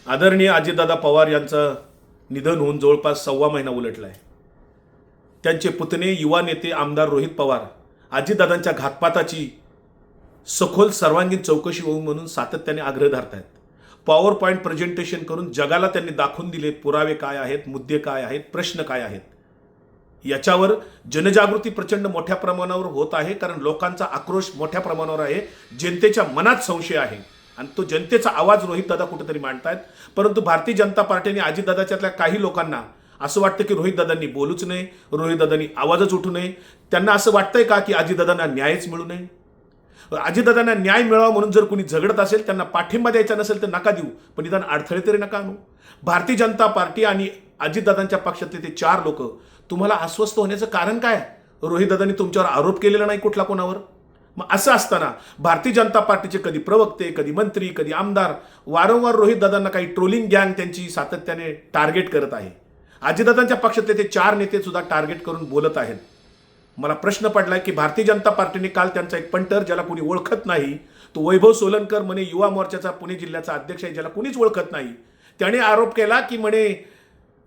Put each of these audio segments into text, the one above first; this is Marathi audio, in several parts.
आदरणीय अजितदादा पवार यांचं निधन होऊन जवळपास 1.25 महिना उलटला आहे. त्यांचे पुतणे युवा नेते आमदार रोहित पवार अजितदादांच्या घातपाताची सखोल सर्वांगीण चौकशी होऊ म्हणून सातत्याने आग्रह धरत आहेत. पॉवर पॉईंट प्रेझेंटेशन करून जगाला त्यांनी दाखवून दिले पुरावे काय आहेत, मुद्दे काय आहेत, प्रश्न काय आहेत. याच्यावर जनजागृती प्रचंड मोठ्या प्रमाणावर होत आहे, कारण लोकांचा आक्रोश मोठ्या प्रमाणावर आहे. जनतेच्या मनात संशय आहे आणि तो जनतेचा आवाज रोहितदादा कुठेतरी मांडतायत. परंतु भारतीय जनता पार्टीने अजितदादाच्यातल्या काही लोकांना असं वाटतं की रोहितदादांनी बोलूच नये, रोहितदादांनी आवाजच उठू नये. त्यांना असं वाटतंय का की अजितदादांना न्यायच मिळू नये. अजितदादांना न्याय मिळावा म्हणून जर कोणी झगडत असेल, त्यांना पाठिंबा द्यायचा नसेल तर नका देऊ, पण निदान अडथळे तरी नका आणू. भारतीय जनता पार्टी आणि अजितदादांच्या पक्षातले ते 4 लोक तुम्हाला अस्वस्थ होण्याचं कारण काय? रोहितदादांनी तुमच्यावर आरोप केलेला नाही कुठला कोणावर. मग असं असताना भारतीय जनता पार्टीचे कधी प्रवक्ते, कधी मंत्री, कधी आमदार वारंवार रोहितदादांना काही ट्रोलिंग गँग त्यांची सातत्याने टार्गेट करत आहे. अजितदादांच्या पक्षातले ते 4 नेते सुद्धा टार्गेट करून बोलत आहेत. मला प्रश्न पडलाय की भारतीय जनता पार्टीने काल त्यांचा एक पंटर, ज्याला कोणी ओळखत नाही, तो वैभव सोलनकर म्हणे युवा मोर्चाचा पुणे जिल्ह्याचा अध्यक्ष आहे, ज्याला कोणीच ओळखत नाही, त्याने आरोप केला की म्हणे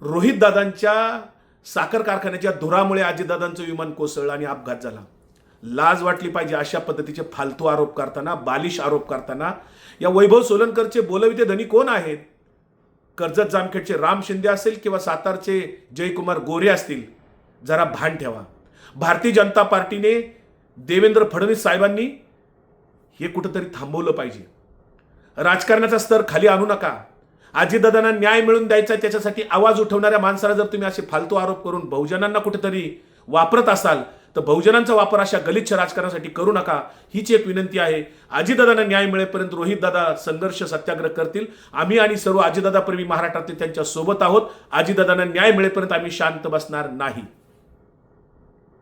रोहितदादांच्या साखर कारखान्याच्या धुरामुळे अजितदादांचं विमान कोसळलं आणि अपघात झाला. लाज वाटली पाहिजे अशा पद्धतीचे फालतू आरोप करताना, बालिश आरोप करताना. या वैभव सोलनकरचे बोलविते धनी कोण आहेत? कर्जत जामखेडचे राम शिंदे असेल किंवा सातारचे जयकुमार गोरे असतील. जरा भान ठेवा. भारतीय जनता पार्टीने, देवेंद्र फडणवीस साहेबांनी हे कुठंतरी थांबवलं पाहिजे. राजकारणाचा स्तर खाली आणू नका. अजितदादांना न्याय मिळवून द्यायचा, त्याच्यासाठी आवाज उठवणाऱ्या माणसाला जर तुम्ही असे फालतू आरोप करून बहुजनांना कुठेतरी वापरत असाल तर बहुजनांचा वापर अशा गलिच्छ राजकारणासाठी करू नका. हीच एक विनंती आहे. अजितदादांना न्याय मिळेपर्यंत रोहितदादा संघर्ष सत्याग्रह करतील. आम्ही आणि सर्व अजितदादा प्रेमी महाराष्ट्रातील त्यांच्या सोबत आहोत. अजितदादांना न्याय मिळेपर्यंत आम्ही शांत बसणार नाही.